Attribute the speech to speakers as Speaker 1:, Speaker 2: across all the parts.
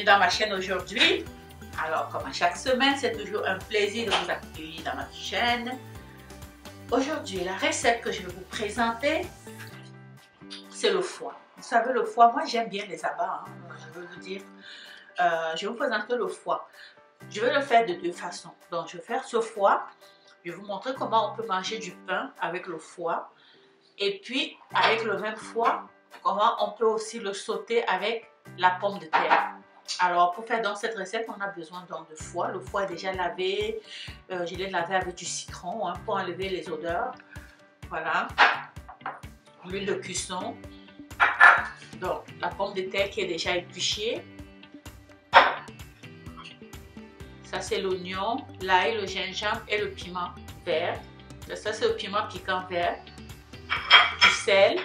Speaker 1: bienvenue dans ma chaîne aujourd'hui. Alors, comme à chaque semaine, c'est toujours un plaisir de vous accueillir dans ma chaîne. Aujourd'hui, la recette que je vais vous présenter, c'est le foie. Vous savez, le foie, moi j'aime bien les abats, je veux vous dire. Je vais vous présenter le foie. Je vais le faire de deux façons. Donc, je vais faire ce foie. Je vais vous montrer comment on peut manger du pain avec le foie. Et puis, avec le même foie, comment on peut aussi le sauter avec la pomme de terre. Alors, pour faire donc cette recette, on a besoin donc de foie. Le foie est déjà lavé. Je l'ai lavé avec du citron pour enlever les odeurs. Voilà. L'huile de cuisson. Donc, la pomme de terre qui est déjà épluchée. Ça, c'est l'oignon, l'ail, le gingembre et le piment vert. Ça, c'est le piment piquant vert. Du sel.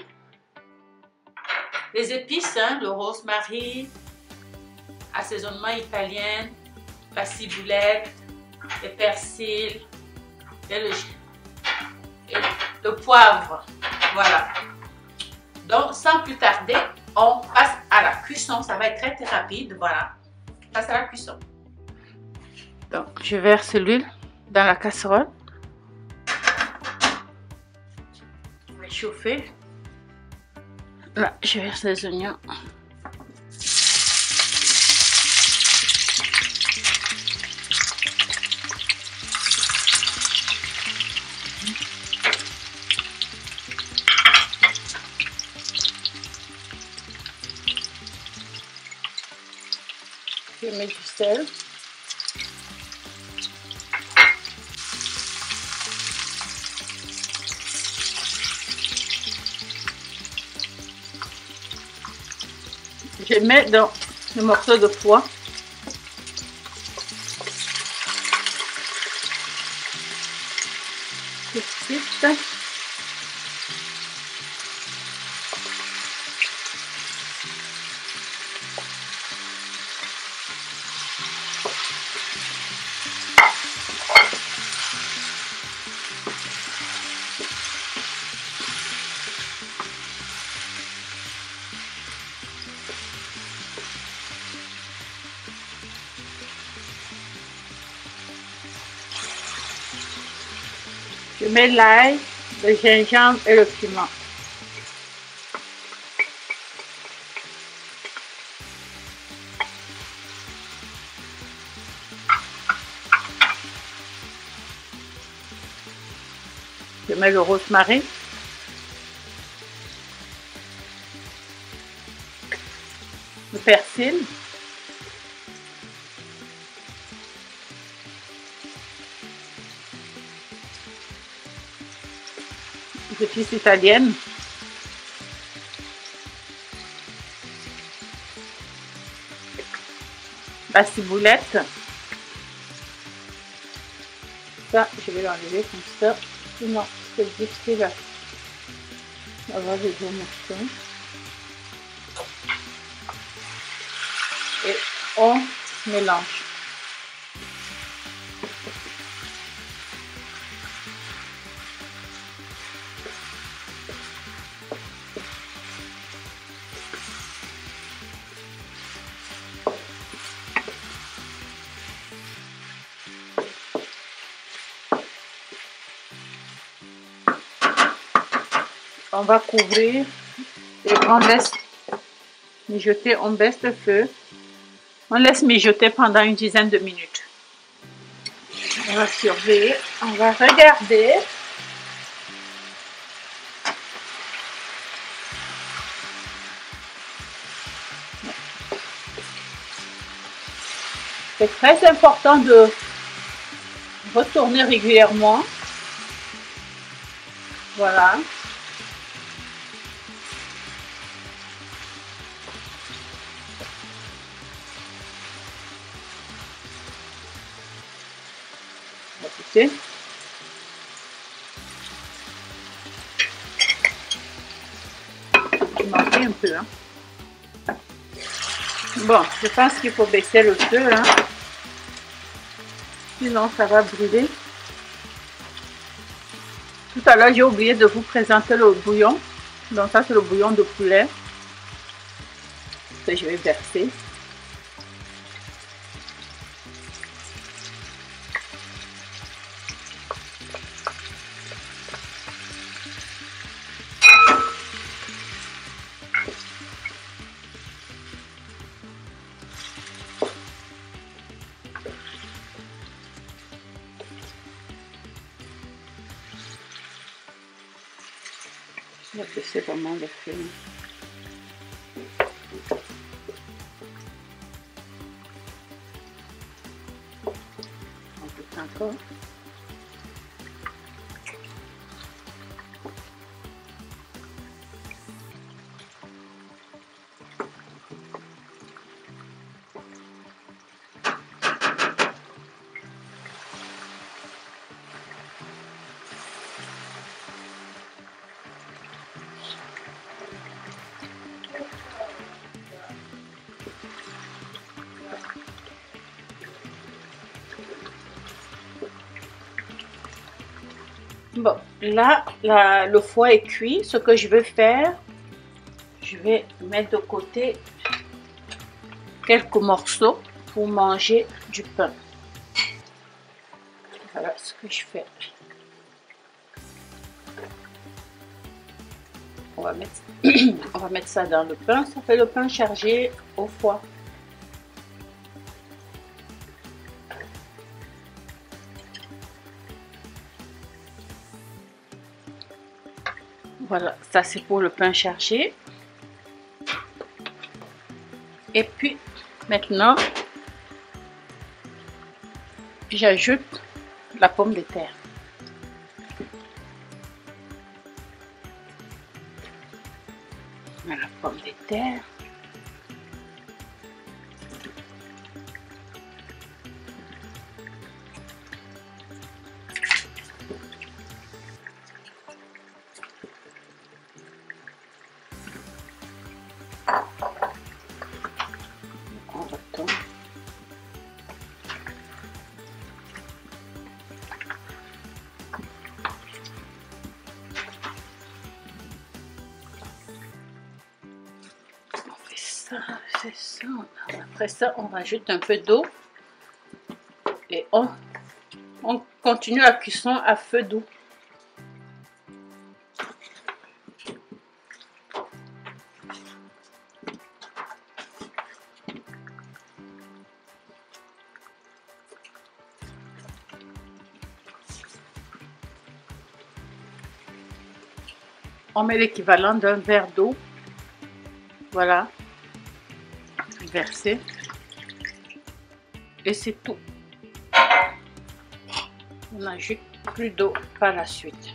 Speaker 1: Les épices, le rosemary, assaisonnement italien, la ciboulette, le persil et le poivre. Voilà. Donc, sans plus tarder, on passe à la cuisson. Ça va être très rapide. Voilà. On passe à la cuisson. Donc, je verse l'huile dans la casserole. Je vais chauffer. Là, je verse les oignons. Je mets du sel. Je mets dans le morceau de foie. Tout de suite. Je mets l'ail, le gingembre et le piment. Je mets le rosemary. Le persil. Les épices italiennes. La ciboulette. Ça, je vais l'enlever comme ça. Sinon, c'est difficile à avoir les deux morceaux. Et on mélange. On va couvrir et on laisse mijoter, on baisse le feu. On laisse mijoter pendant une dizaine de minutes. On va surveiller, on va regarder. C'est très important de retourner régulièrement. Voilà. On va pousser. Il manquait un peu. Bon, je pense qu'il faut baisser le feu. Sinon, ça va brûler. Tout à l'heure, j'ai oublié de vous présenter le bouillon. Donc ça, c'est le bouillon de poulet que je vais verser. On va baisser vraiment le feu. On goûte encore. Bon, là, le foie est cuit. Ce que je vais faire, je vais mettre de côté quelques morceaux pour manger du pain. Voilà ce que je fais. On va mettre ça dans le pain. Ça fait le pain chargé au foie. Voilà, ça c'est pour le pain chargé. Et puis maintenant, j'ajoute la pomme de terre. Voilà, la pomme de terre. On retourne. C'est ça. Après ça, on rajoute un peu d'eau et on continue la cuisson à feu doux. On met l'équivalent d'un verre d'eau. Voilà. Verser. Et c'est tout. On n'ajoute plus d'eau par la suite.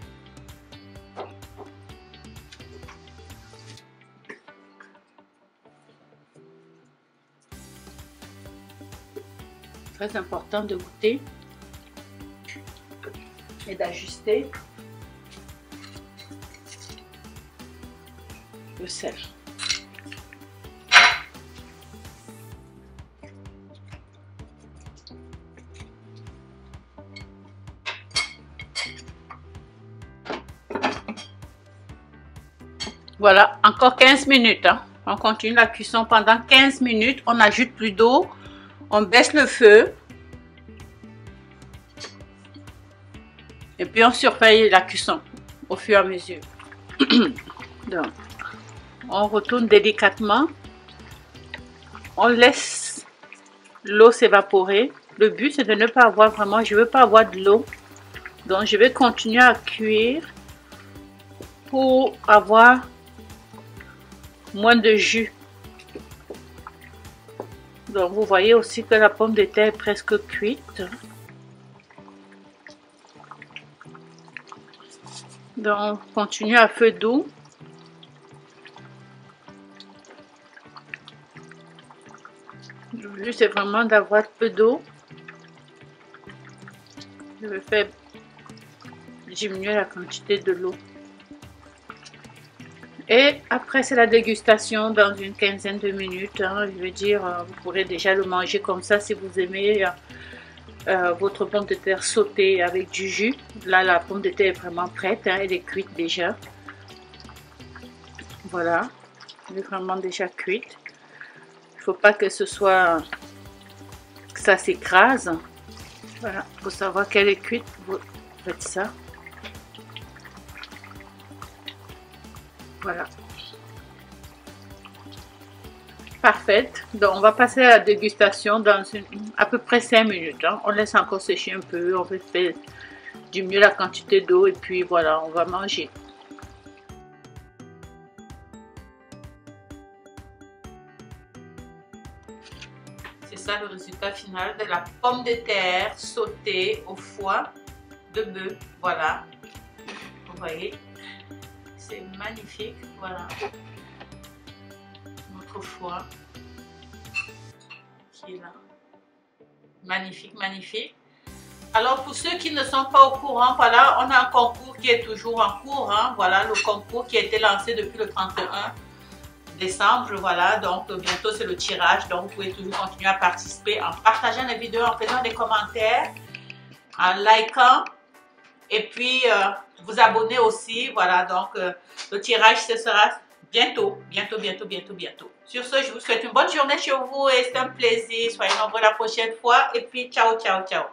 Speaker 1: Très important de goûter et d'ajuster le sel. Voilà, encore 15 minutes. Hein. On continue la cuisson pendant 15 minutes. On n'ajoute plus d'eau. On baisse le feu. Et puis on surveille la cuisson au fur et à mesure. Donc, on retourne délicatement. On laisse l'eau s'évaporer. Le but c'est de ne pas avoir vraiment, je ne veux pas avoir de l'eau. Donc je vais continuer à cuire pour avoir moins de jus. Donc vous voyez aussi que la pomme de terre est presque cuite. Donc on continue à feu doux. Le but c'est vraiment d'avoir peu d'eau. Je vais faire diminuer la quantité de l'eau. Et après c'est la dégustation dans une quinzaine de minutes. Hein, je veux dire, vous pourrez déjà le manger comme ça si vous aimez votre pomme de terre sautée avec du jus. Là la pomme de terre est vraiment prête, hein, elle est cuite déjà. Voilà, elle est vraiment déjà cuite. Il ne faut pas que ce soit que ça s'écrase. Voilà, pour savoir qu'elle est cuite, vous faites ça. Voilà. Parfaite. Donc on va passer à la dégustation dans à peu près 5 minutes. Hein. On laisse encore sécher un peu, on va faire diminuer la quantité d'eau et puis voilà, on va manger. ça le résultat final de la pomme de terre sautée au foie de bœuf. Voilà, vous voyez, c'est magnifique. Voilà, notre foie qui est là. Magnifique, magnifique. Alors, pour ceux qui ne sont pas au courant, voilà, on a un concours qui est toujours en cours. Hein, voilà, le concours qui a été lancé depuis le 31 décembre. Voilà, donc bientôt c'est le tirage. Donc, vous pouvez toujours continuer à participer en partageant les vidéos, en faisant des commentaires, en likant. Et puis, vous abonner aussi. Voilà, donc le tirage, ce sera bientôt, bientôt, bientôt, bientôt, bientôt. Sur ce, je vous souhaite une bonne journée chez vous et c'est un plaisir. Soyez nombreux la prochaine fois. Et puis, ciao, ciao, ciao.